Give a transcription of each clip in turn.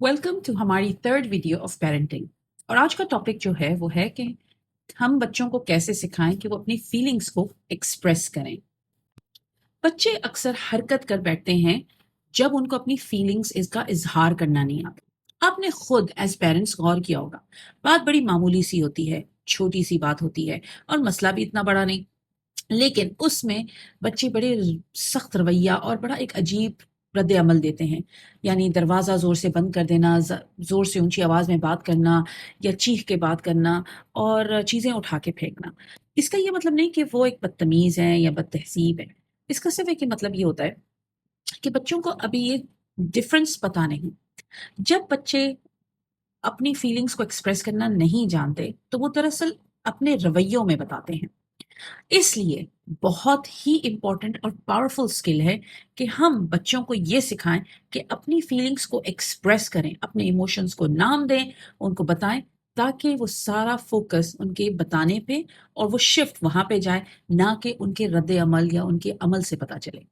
Welcome to हमारी third video of parenting. और आज का टॉपिक जो है वो है कि हम बच्चों को कैसे सिखाएं कि वो अपनी फीलिंग्स को एक्सप्रेस करें। बच्चे अक्सर हरकत कर बैठते हैं जब उनको अपनी फीलिंग्स इसका इजहार करना नहीं आता। आपने खुद एज पेरेंट्स गौर किया होगा, बात बड़ी मामूली सी होती है, छोटी सी बात होती है और मसला भी इतना बड़ा नहीं, लेकिन उसमें बच्चे बड़े सख्त रवैया और बड़ा एक अजीब रद्द अमल देते हैं। यानी दरवाज़ा ज़ोर से बंद कर देना, ज़ोर से ऊंची आवाज़ में बात करना या चीख के बात करना और चीज़ें उठा के फेंकना। इसका ये मतलब नहीं कि वो एक बदतमीज़ है या बदतहसीब है। इसका सिर्फ एक ही मतलब ये होता है कि बच्चों को अभी ये डिफरेंस पता नहीं। जब बच्चे अपनी फीलिंग्स को एक्सप्रेस करना नहीं जानते तो वो दरअसल अपने रवैयों में बताते हैं। इसलिए बहुत ही इम्पोर्टेंट और पावरफुल स्किल है कि हम बच्चों को ये सिखाएं कि अपनी फीलिंग्स को एक्सप्रेस करें, अपने इमोशंस को नाम दें, उनको बताएं, ताकि वो सारा फोकस उनके बताने पे और वो शिफ्ट वहां पे जाए, ना कि उनके रद्द अमल या उनके अमल से पता चले।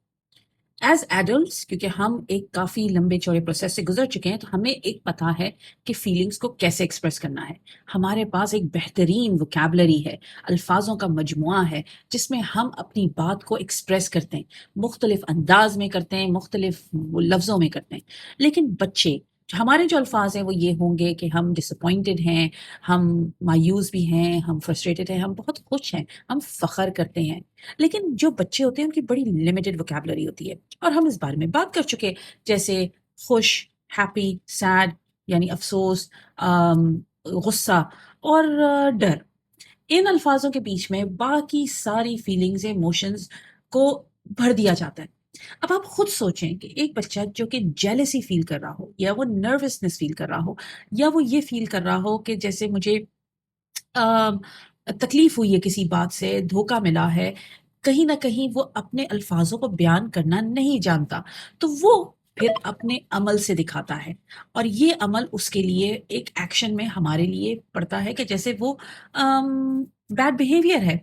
एज एडल्ट्स, क्योंकि हम एक काफ़ी लंबे चौड़े प्रोसेस से गुजर चुके हैं, तो हमें एक पता है कि फीलिंग्स को कैसे एक्सप्रेस करना है। हमारे पास एक बेहतरीन वोकैबुलरी है, अल्फाजों का मजमुआ है, जिसमें हम अपनी बात को एक्सप्रेस करते हैं, मुख्तलिफ अंदाज में करते हैं, मुख्तलिफ लफ्ज़ों में करते हैं। लेकिन बच्चे, हमारे जो अल्फाज हैं वो ये होंगे कि हम डिसअपॉइंटेड हैं, हम मायूस भी हैं, हम फ्रस्ट्रेटेड हैं, हम बहुत खुश हैं, हम फ़ख्र करते हैं। लेकिन जो बच्चे होते हैं उनकी बड़ी लिमिटेड वोकैबुलरी होती है और हम इस बारे में बात कर चुके, जैसे खुश, हैप्पी, सैड यानी अफसोस, गुस्सा और डर। इन अल्फाजों के बीच में बाकी सारी फीलिंग्स, इमोशंस को भर दिया जाता है। अब आप खुद सोचें कि एक बच्चा जो कि जेलसी फील कर रहा हो या वो नर्वसनेस फील कर रहा हो या वो ये फील कर रहा हो कि जैसे मुझे अ, तकलीफ हुई है, किसी बात से धोखा मिला है, कहीं न कहीं वो अपने अल्फ़ाज़ों को बयान करना नहीं जानता, तो वो फिर अपने अमल से दिखाता है और ये अमल उसके लिए एक एक्शन में हमारे लिए पड़ता है कि जैसे वो बैड बिहेवियर है।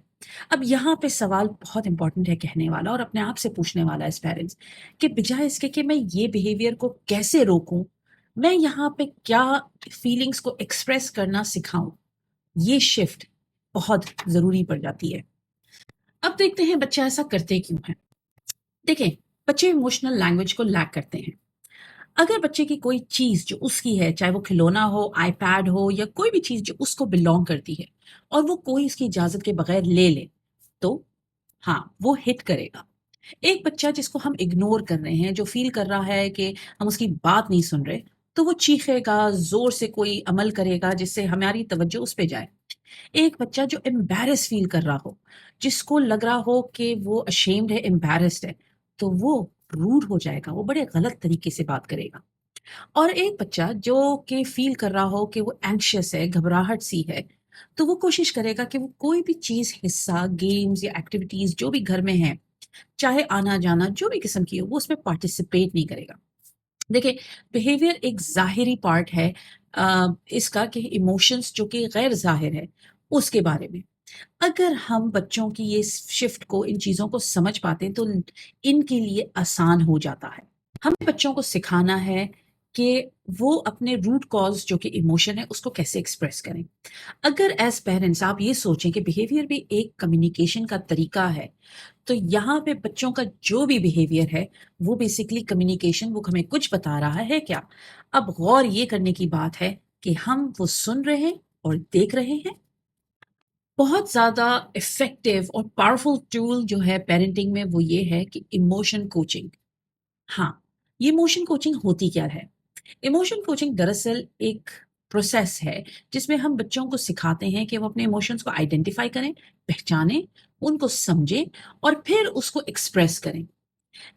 अब यहाँ पे सवाल बहुत इम्पोर्टेंट है कहने वाला और अपने आप से पूछने वाला एज़ पेरेंट्स, कि बजाय इसके कि मैं ये बिहेवियर को कैसे रोकूँ, मैं यहाँ पे क्या फीलिंग्स को एक्सप्रेस करना सिखाऊँ? ये शिफ्ट बहुत ज़रूरी पड़ जाती है। अब देखते हैं बच्चा ऐसा करते क्यों है। देखें, बच्चे इमोशनल लैंग्वेज को लैक करते हैं। अगर बच्चे की कोई चीज़ जो उसकी है, चाहे वो खिलौना हो, आईपैड हो या कोई भी चीज़ जो उसको बिलॉन्ग करती है और वो कोई इसकी इजाज़त के बगैर ले ले, तो हाँ, वो हिट करेगा। एक बच्चा जिसको हम इग्नोर कर रहे हैं, जो फ़ील कर रहा है कि हम उसकी बात नहीं सुन रहे, तो वो चीखेगा, ज़ोर से कोई अमल करेगा जिससे हमारी तवज्जो उस पे जाए। एक बच्चा जो एम्बैरेस फील कर रहा हो, जिसको लग रहा हो कि वो अशेम्ड है, एम्बैरेस्ड है, तो वो रूड हो जाएगा, वो बड़े गलत तरीके से बात करेगा। और एक बच्चा जो कि फील कर रहा हो कि वो एंग्शियस है, घबराहट सी है, तो वो कोशिश करेगा कि वो कोई भी चीज़, हिस्सा, गेम्स या एक्टिविटीज़ जो भी घर में है, चाहे आना-जाना जो भी किस्म की हो, वो उसमें पार्टिसिपेट नहीं करेगा। देखिए, बिहेवियर एक ज़ाहिरी पार्ट है इसका, कि इमोशंस जो कि गैर ज़ाहिर है, उसके बारे में। अगर हम बच्चों की ये शिफ्ट को, इन चीज़ों को समझ पाते हैं, तो इनके लिए आसान हो जाता है। हमें बच्चों को सिखाना है कि वो अपने रूट कॉज़ जो कि इमोशन है, उसको कैसे एक्सप्रेस करें। अगर एज़ पेरेंट्स आप ये सोचें कि बिहेवियर भी एक कम्युनिकेशन का तरीका है, तो यहाँ पे बच्चों का जो भी बिहेवियर है, वो बेसिकली कम्युनिकेशन, वो हमें कुछ बता रहा है क्या? अब गौर ये करने की बात है कि हम वो सुन रहे हैं और देख रहे हैं। बहुत ज़्यादा इफ़ेक्टिव और पावरफुल टूल जो है पेरेंटिंग में, वो ये है कि इमोशन कोचिंग। हाँ, ये इमोशन कोचिंग होती क्या है? इमोशन कोचिंग दरअसल एक प्रोसेस है जिसमें हम बच्चों को सिखाते हैं कि वो अपने इमोशंस को आइडेंटिफाई करें, पहचानें, उनको समझें और फिर उसको एक्सप्रेस करें।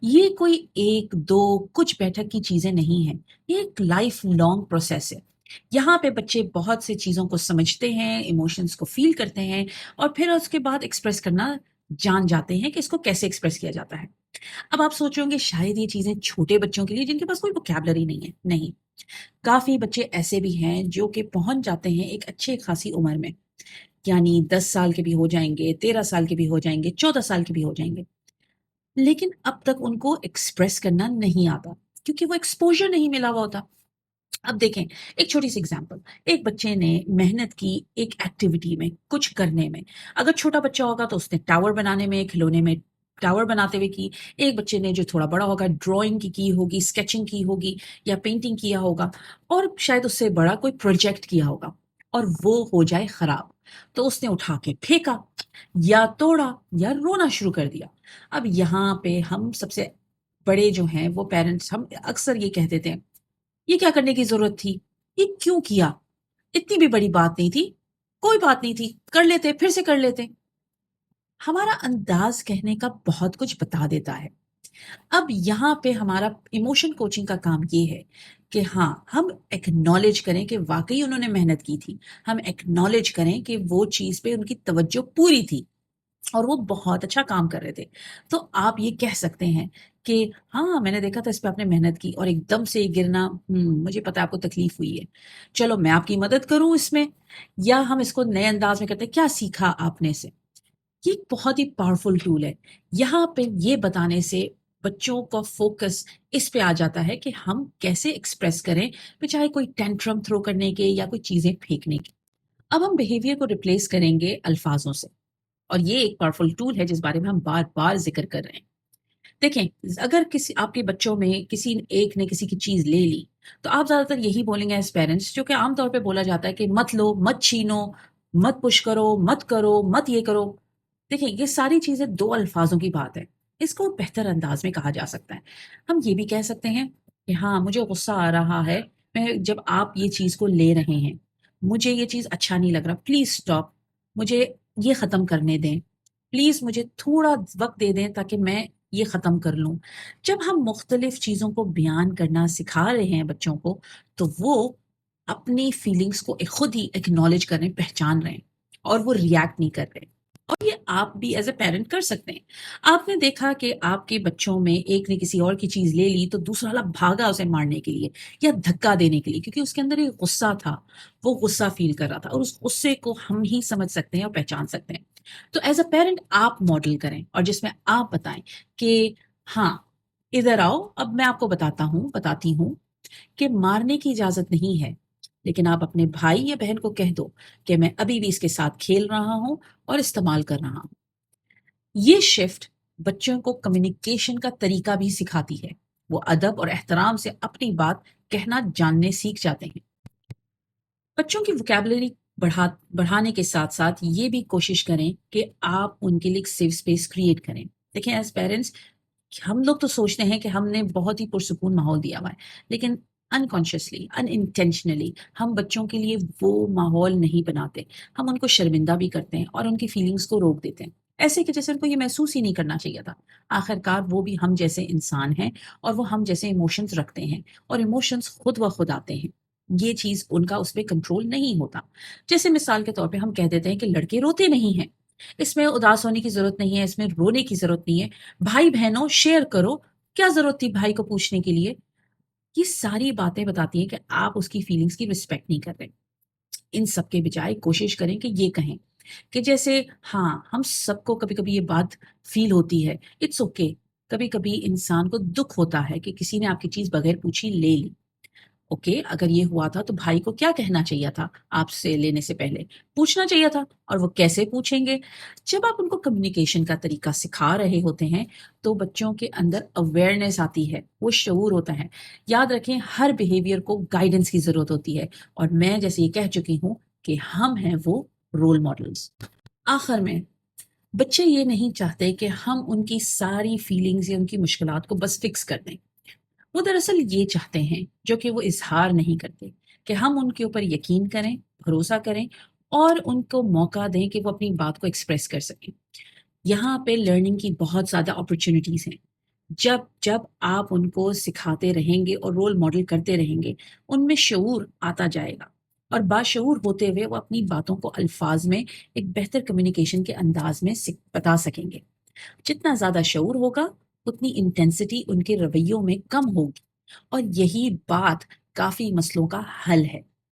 ये कोई 1-2 कुछ बैठक की चीज़ें नहीं हैं, ये एक लाइफ लॉन्ग प्रोसेस है। यहाँ पे बच्चे बहुत सी चीज़ों को समझते हैं, इमोशंस को फ़ील करते हैं और फिर उसके बाद एक्सप्रेस करना जान जाते हैं कि इसको कैसे एक्सप्रेस किया जाता है। अब आप सोच रहे होंगे शायद ये चीज़ें छोटे बच्चों के लिए जिनके पास कोई वोकैब्युलरी नहीं है, नहीं। काफ़ी बच्चे ऐसे भी हैं जो कि पहुँच जाते हैं एक अच्छी खासी उम्र में, यानी 10 साल के भी हो जाएँगे, 13 साल के भी हो जाएँगे, 14 साल के भी हो जाएँगे। लेकिन अब तक उनको एक्सप्रेस करना नहीं आता, क्योंकि वो एक्सपोज़र नहीं मिला हुआ होता। अब देखें, एक छोटी सी एग्जांपल, एक बच्चे ने मेहनत की एक एक्टिविटी में, कुछ करने में। अगर छोटा बच्चा होगा तो उसने टावर बनाने में, खिलौने में टावर बनाते हुए की। एक बच्चे ने जो थोड़ा बड़ा होगा ड्राइंग की होगी, स्केचिंग की होगी या पेंटिंग किया होगा, और शायद उससे बड़ा कोई प्रोजेक्ट किया होगा और वो हो जाए खराब, तो उसने उठा के फेंका या तोड़ा या रोना शुरू कर दिया। अब यहाँ पे हम सबसे बड़े जो हैं वो पेरेंट्स, हम अक्सर ये कह देते हैं, ये क्या करने की ज़रूरत थी? ये क्यों किया? इतनी भी बड़ी बात नहीं थी, कोई बात नहीं थी, कर लेते, फिर से कर लेते। हमारा अंदाज़ कहने का बहुत कुछ बता देता है। अब यहाँ पे हमारा इमोशन कोचिंग का काम ये है कि हाँ, हम एक्नॉलेज करें कि वाक़ई उन्होंने मेहनत की थी। हम एक्नॉलेज करें कि वो चीज़ पे उनकी तवज्जो पूरी थी और वो बहुत अच्छा काम कर रहे थे। तो आप ये कह सकते हैं कि हाँ, मैंने देखा था इस पे आपने मेहनत की और एकदम से ये गिरना, मुझे पता है आपको तकलीफ़ हुई है। चलो मैं आपकी मदद करूँ इसमें, या हम इसको नए अंदाज़ में कहते हैं, क्या सीखा आपने इससे? ये एक बहुत ही पावरफुल टूल है। यहाँ पे ये बताने से बच्चों का फ़ोकस इस पे आ जाता है कि हम कैसे एक्सप्रेस करें, फिर चाहे कोई टेंट्रम थ्रो करने के या कोई चीज़ें फेंकने के। अब हम बिहेवियर को रिप्लेस करेंगे अल्फाज़ों से। और ये एक पावरफुल टूल है जिस बारे में हम बार-बार ज़िक्र कर रहे हैं। देखें, अगर किसी आपके बच्चों में किसी एक ने किसी की चीज़ ले ली, तो आप ज़्यादातर यही बोलेंगे एज़ पेरेंट्स, जो कि आम तौर पे बोला जाता है कि मत लो, मत छीनो, मत पुश करो, मत ये करो। देखिए, ये सारी चीज़ें 2 अल्फाज़ों की बात है। इसको बेहतर अंदाज़ में कहा जा सकता है। हम ये भी कह सकते हैं कि हाँ, मुझे गुस्सा आ रहा है, मैं जब आप ये चीज़ को ले रहे हैं। मुझे ये चीज़ अच्छा नहीं लग रहा, प्लीज़ स्टॉप, मुझे ये ख़त्म करने दें। प्लीज़ मुझे थोड़ा वक़्त दे दें ताकि मैं ये ख़त्म कर लूँ। जब हम मुख्तलिफ़ चीज़ों को बयान करना सिखा रहे हैं बच्चों को, तो वो अपनी फीलिंग्स को खुद ही एक्नॉलेज कर रहे हैं, पहचान रहे हैं और वो रिएक्ट नहीं कर रहे। और ये आप भी एज़ अ पेरेंट कर सकते हैं। आपने देखा कि आपके बच्चों में एक ने किसी और की चीज़ ले ली तो दूसरा वाला भागा उसे मारने के लिए या धक्का देने के लिए, क्योंकि उसके अंदर एक गुस्सा था, वो गुस्सा फ़ील कर रहा था और उस गुस्से को हम ही समझ सकते हैं और पहचान सकते हैं। तो एज़ अ पेरेंट आप मॉडल करें और जिसमें आप बताएँ कि हाँ, इधर आओ, अब मैं आपको बताती हूँ कि मारने की इजाज़त नहीं है, लेकिन आप अपने भाई या बहन को कह दो कि मैं अभी भी इसके साथ खेल रहा हूँ और इस्तेमाल कर रहा हूँ। ये शिफ्ट बच्चों को कम्युनिकेशन का तरीका भी सिखाती है। वो अदब और एहतराम से अपनी बात कहना जानने सीख जाते हैं। बच्चों की वोकैब्युलरी बढ़ाने के साथ-साथ ये भी कोशिश करें कि आप उनके लिए एक सेफ स्पेस क्रिएट करें। देखें, एज़ पेरेंट्स हम लोग तो सोचते हैं कि हमने बहुत ही पुरसुकून माहौल दिया हुआ है, लेकिन अनकॉन्शियसली, अनइंटेंशनली हम बच्चों के लिए वो माहौल नहीं बनाते। हम उनको शर्मिंदा भी करते हैं और उनकी फीलिंग्स को रोक देते हैं। ऐसे कि जैसे उनको ये महसूस ही नहीं करना चाहिए था। आखिरकार वो भी हम जैसे इंसान हैं और वो हम जैसे इमोशंस रखते हैं और इमोशंस खुद ब खुद आते हैं। ये चीज़ उनका उस पे कंट्रोल नहीं होता। जैसे मिसाल के तौर पे हम कह देते हैं कि लड़के रोते नहीं हैं। इसमें उदास होने की ज़रूरत नहीं है, इसमें रोने की ज़रूरत नहीं है। भाई-बहनों शेयर करो, क्या ज़रूरत थी भाई को पूछने के लिए? ये सारी बातें बताती हैं कि आप उसकी फीलिंग्स की रिस्पेक्ट नहीं कर रहे। इन सब के बजाय कोशिश करें कि ये कहें कि जैसे हाँ, हम सबको कभी-कभी ये बात फ़ील होती है, इट्स ओके। कभी-कभी इंसान को दुःख होता है कि किसी ने आपकी चीज़ बगैर पूछी ले ली। ओके, अगर ये हुआ था तो भाई को क्या कहना चाहिए था आपसे लेने से पहले? पूछना चाहिए था, और वो कैसे पूछेंगे? जब आप उनको कम्युनिकेशन का तरीका सिखा रहे होते हैं, तो बच्चों के अंदर अवेयरनेस आती है, वो शऊर होता है। याद रखें, हर बिहेवियर को गाइडेंस की ज़रूरत होती है और मैं जैसे ये कह चुकी हूँ कि हम हैं वो रोल मॉडल्स। आखिर में, बच्चे ये नहीं चाहते कि हम उनकी सारी फीलिंग्स या उनकी मुश्किलात को बस फिक्स कर दें। वो दरअसल ये चाहते हैं, जो कि वो इज़हार नहीं करते, कि हम उनके ऊपर यकीन करें, भरोसा करें और उनको मौका दें कि वो अपनी बात को एक्सप्रेस कर सकें। यहाँ पे लर्निंग की बहुत ज़्यादा अपॉर्च्युनिटीज़ हैं। जब जब आप उनको सिखाते रहेंगे और रोल मॉडल करते रहेंगे, उनमें शऊर आता जाएगा और बाशऊर होते हुए वो अपनी बातों को अल्फाज में एक बेहतर कम्युनिकेशन के अंदाज में बता सकेंगे। जितना ज़्यादा शऊर होगा, उतनी इंटेंसिटी उनके रवैयों में कम होगी और यही बात काफ़ी मसलों का हल है।